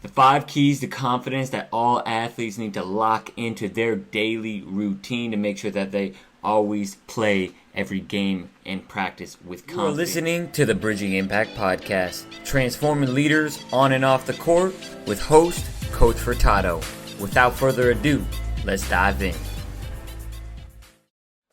The 5 keys to confidence that all athletes need to lock into their daily routine to make sure that they always play every game and practice with confidence. You are listening to the Bridging Impact Podcast, transforming leaders on and off the court with host Coach Furtado. Without further ado, let's dive in.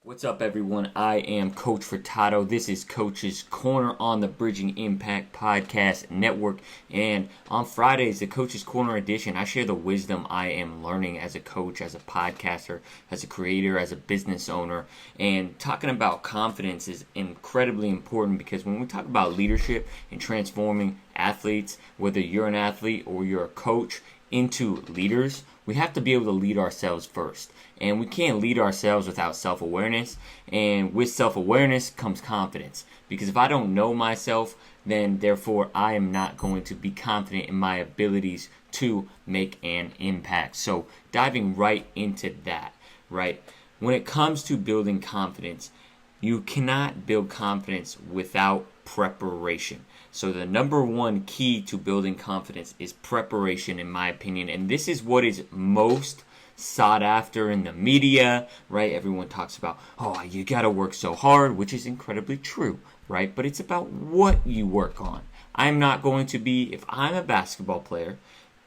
What's up, everyone? I am Coach Furtado. This is Coach's Corner on the Bridging Impact Podcast Network. And on Fridays, the Coach's Corner edition, I share the wisdom I am learning as a coach, as a podcaster, as a creator, as a business owner. And talking about confidence is incredibly important because when we talk about leadership and transforming athletes, whether you're an athlete or you're a coach, into leaders, we have to be able to lead ourselves first. And we can't lead ourselves without self-awareness. And with self-awareness comes confidence. Because if I don't know myself, then therefore I am not going to be confident in my abilities to make an impact. So diving right into that, right? When it comes to building confidence, you cannot build confidence without preparation. So the number one key to building confidence is preparation, in my opinion. And this is what is most sought after in the media, right? Everyone talks about, oh, you got to work so hard, which is incredibly true, right? But it's about what you work on. I'm not going to be, if I'm a basketball player,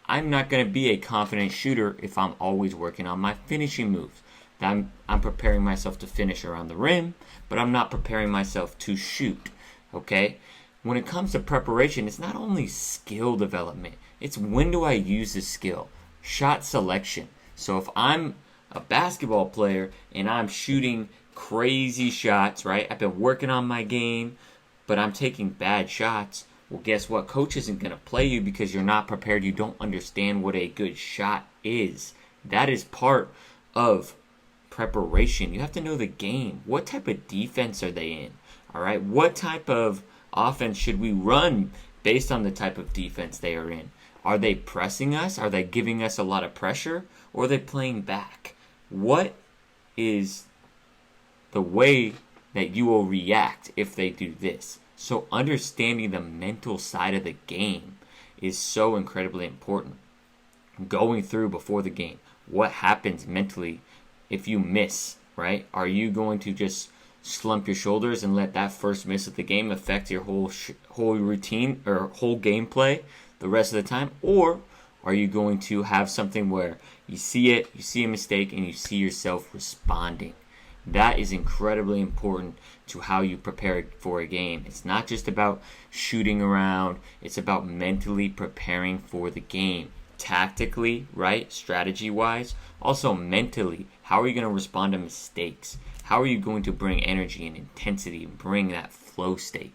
I'm not going to be a confident shooter if I'm always working on my finishing moves. I'm preparing myself to finish around the rim, but I'm not preparing myself to shoot, okay? When it comes to preparation, it's not only skill development. It's when do I use this skill? Shot selection. So if I'm a basketball player and I'm shooting crazy shots, right? I've been working on my game, but I'm taking bad shots. Well, guess what? Coach isn't going to play you because you're not prepared. You don't understand what a good shot is. That is part of preparation. You have to know the game. What type of defense are they in? All right. What type of offense should we run based on the type of defense they are in? Are they pressing us? Are they giving us a lot of pressure? Or are they playing back? What is the way that you will react if they do this? So understanding the mental side of the game is so incredibly important. Going through before the game, what happens mentally if you miss, right? Are you going to just slump your shoulders and let that first miss of the game affect your whole routine or whole gameplay the rest of the time? Or are you going to have something where you see it, you see a mistake, and you see yourself responding? That is incredibly important to how you prepare for a game. It's not just about shooting around. It's about mentally preparing for the game. Tactically, right? Strategy-wise. Also mentally, how are you going to respond to mistakes? How are you going to bring energy and intensity and bring that flow state?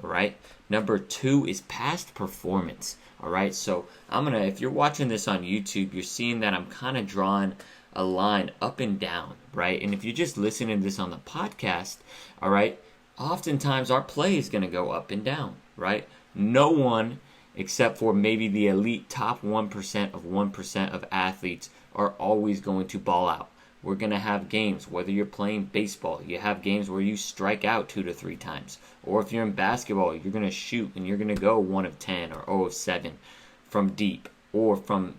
All right. Number 2 is past performance. All right. So if you're watching this on YouTube, you're seeing that I'm kind of drawing a line up and down, right? And if you're just listening to this on the podcast, all right, oftentimes our play is going to go up and down, right? No one, except for maybe the elite top 1% of 1% of athletes, are always going to ball out. We're going to have games, whether you're playing baseball, you have games where you strike out 2 to 3 times. Or if you're in basketball, you're going to shoot and you're going to go 1 of 10 or 0 of 7 from deep or from,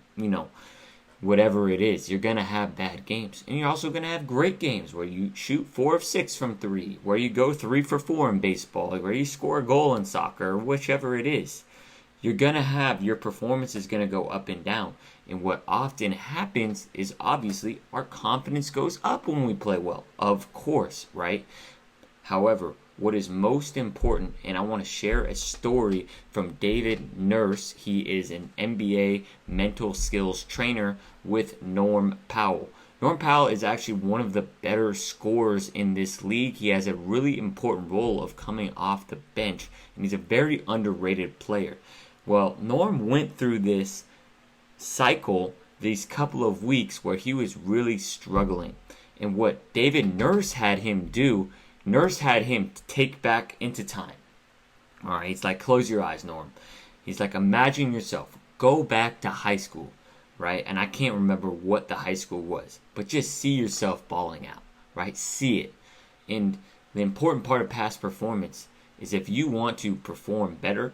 whatever it is. You're going to have bad games. And you're also going to have great games where you shoot 4 of 6 from 3, where you go 3 for 4 in baseball, where you score a goal in soccer, or whichever it is. You're going to have, your performance is going to go up and down. And what often happens is obviously our confidence goes up when we play well. Of course, right? However, what is most important, and I want to share a story from David Nurse. He is an MBA mental skills trainer with Norm Powell. Norm Powell is actually one of the better scorers in this league. He has a really important role of coming off the bench, and he's a very underrated player. Well, Norm went through this cycle, these couple of weeks where he was really struggling. And what David Nurse had him do, Nurse had him take back into time. All right, he's like, close your eyes, Norm. He's like, imagine yourself, go back to high school, right? And I can't remember what the high school was, but just see yourself balling out, right? See it. And the important part of past performance is if you want to perform better,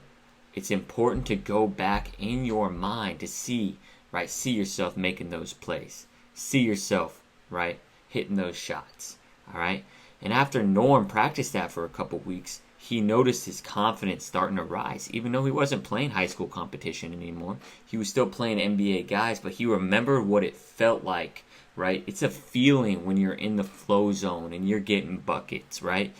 it's important to go back in your mind to see yourself making those plays. See yourself, right, hitting those shots, all right? And after Norm practiced that for a couple weeks, he noticed his confidence starting to rise. Even though he wasn't playing high school competition anymore, he was still playing NBA guys, but he remembered what it felt like, right? It's a feeling when you're in the flow zone and you're getting buckets, right?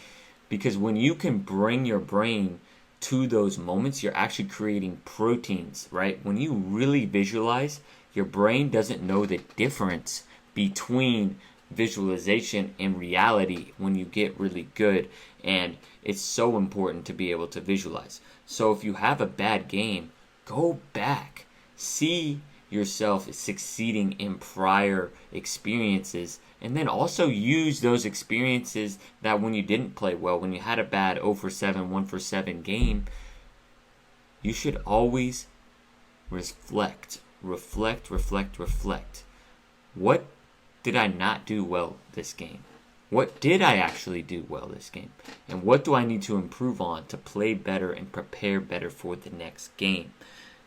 Because when you can bring your brain to those moments, you're actually creating proteins, right? When you really visualize, your brain doesn't know the difference between visualization and reality when you get really good. And it's so important to be able to visualize. So if you have a bad game, go back. See yourself succeeding in prior experiences, and then also use those experiences that when you didn't play well, when you had a bad 0 for 7, 1 for 7 game, you should always reflect. What did I not do well this game? What did I actually do well this game? And what do I need to improve on to play better and prepare better for the next game?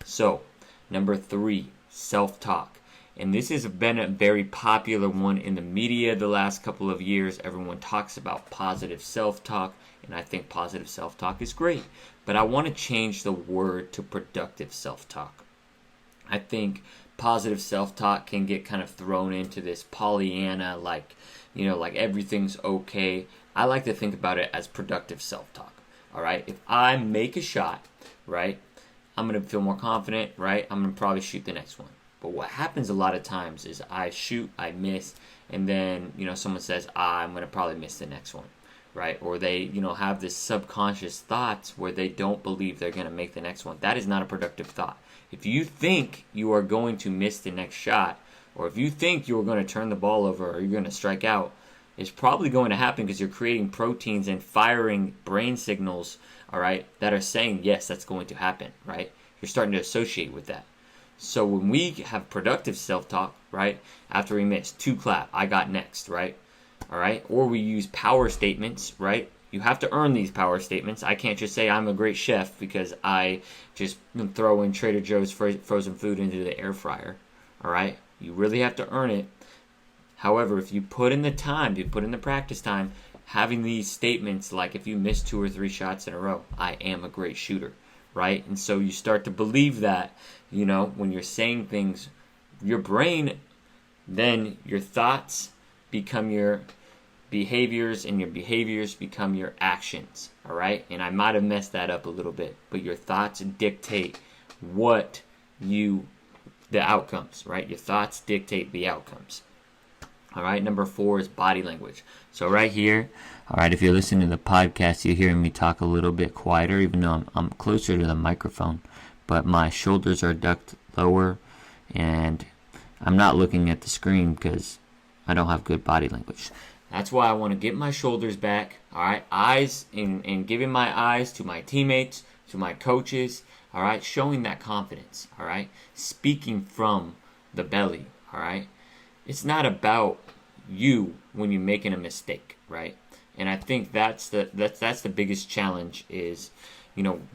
So, number 3, self-talk. And this has been a very popular one in the media the last couple of years. Everyone talks about positive self-talk, and I think positive self-talk is great. But I want to change the word to productive self-talk. I think positive self-talk can get kind of thrown into this Pollyanna, like everything's okay. I like to think about it as productive self-talk. All right, if I make a shot, right, I'm going to feel more confident, right? I'm going to probably shoot the next one. But what happens a lot of times is I shoot, I miss, and then, someone says, I'm going to probably miss the next one, right? Or they, have this subconscious thoughts where they don't believe they're going to make the next one. That is not a productive thought. If you think you are going to miss the next shot, or if you think you're going to turn the ball over or you're going to strike out, it's probably going to happen because you're creating proteins and firing brain signals, all right, that are saying, yes, that's going to happen, right? You're starting to associate with that. So when we have productive self-talk, right, after we miss, 2 clap, I got next, right? All right? Or we use power statements, right? You have to earn these power statements. I can't just say I'm a great chef because I just throw in Trader Joe's frozen food into the air fryer, all right? You really have to earn it. However, if you put in the time, you put in the practice time, having these statements like if you miss 2 or 3 shots in a row, I am a great shooter, right? And so you start to believe that, when you're saying things, your brain, then your thoughts become your behaviors and your behaviors become your actions, all right? And I might have messed that up a little bit, but your thoughts dictate the outcomes, right? Your thoughts dictate the outcomes. All right, number 4 is body language. So right here, all right, if you're listening to the podcast, you're hearing me talk a little bit quieter, even though I'm closer to the microphone. But my shoulders are ducked lower, and I'm not looking at the screen because I don't have good body language. That's why I want to get my shoulders back, all right, eyes, and giving my eyes to my teammates, to my coaches, all right, showing that confidence, all right, speaking from the belly, all right. It's not about you when you're making a mistake, right? And I think that's the biggest challenge is,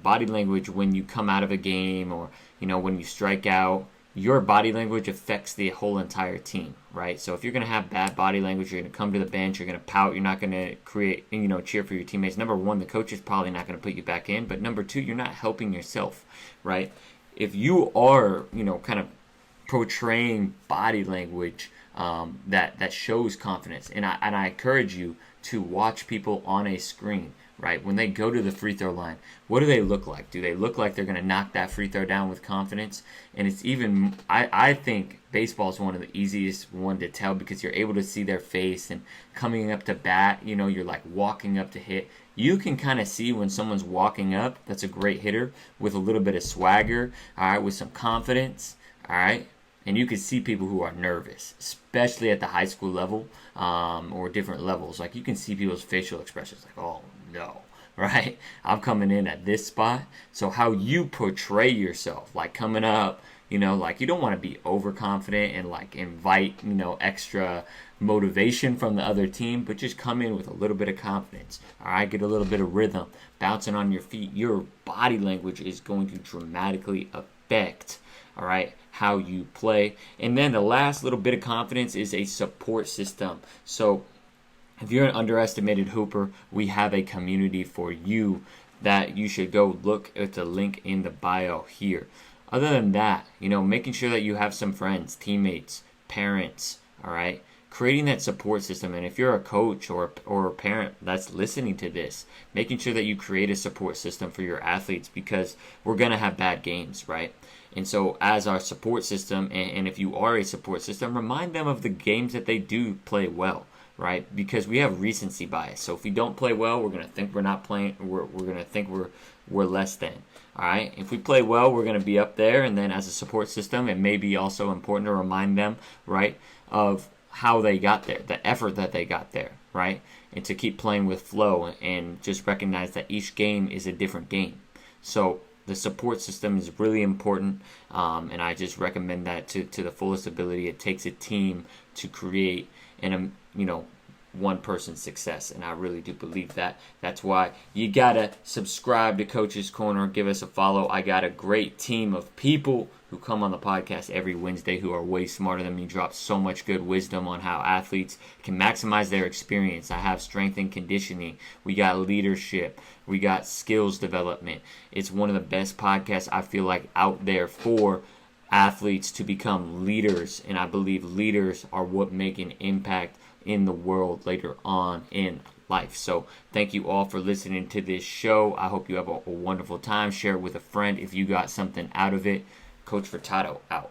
body language when you come out of a game or, when you strike out. Your body language affects the whole entire team, right? So if you're going to have bad body language, you're going to come to the bench, you're going to pout, you're not going to cheer for your teammates. Number 1, the coach is probably not going to put you back in. But number 2, you're not helping yourself, right? If you are, kind of portraying body language that shows confidence, and I encourage you to watch people on a screen, right? When they go to the free throw line, what do they look like? Do they look like they're going to knock that free throw down with confidence? And it's even, I think baseball is one of the easiest one to tell because you're able to see their face and coming up to bat, you're like walking up to hit. You can kind of see when someone's walking up, that's a great hitter with a little bit of swagger, all right, with some confidence, all right? And you can see people who are nervous, especially at the high school level or different levels. Like you can see people's facial expressions like, oh no, right? I'm coming in at this spot. So how you portray yourself, like coming up, Like you don't want to be overconfident and like invite, extra motivation from the other team, but just come in with a little bit of confidence. All right, get a little bit of rhythm, bouncing on your feet. Your body language is going to dramatically affect, all right, how you play. And then the last little bit of confidence is a support system. So if you're an underestimated hooper, we have a community for you that you should go look at the link in the bio here. Other than that, making sure that you have some friends, teammates, parents, all right? Creating that support system. And if you're a coach or a parent that's listening to this, making sure that you create a support system for your athletes, because we're going to have bad games, right? And so as our support system, and if you are a support system, remind them of the games that they do play well, right? Because we have recency bias. So if we don't play well, we're going to think we're not playing, we're going to think we're less than. All right. If we play well, we're going to be up there. And then as a support system, it may be also important to remind them, right, of how they got there, the effort that they got there, right? And to keep playing with flow and just recognize that each game is a different game. So the support system is really important, and I just recommend that to the fullest ability. It takes a team to create one person's success, and I really do believe that. That's why you gotta subscribe to Coach's Corner, give us a follow. I got a great team of people who come on the podcast every Wednesday who are way smarter than me, drop so much good wisdom on how athletes can maximize their experience. I have strength and conditioning. We got leadership. We got skills development. It's one of the best podcasts I feel like out there for athletes to become leaders, and I believe leaders are what make an impact in the world later on in life. So thank you all for listening to this show. I hope you have a wonderful time. Share it with a friend if you got something out of it. Coach Furtado out.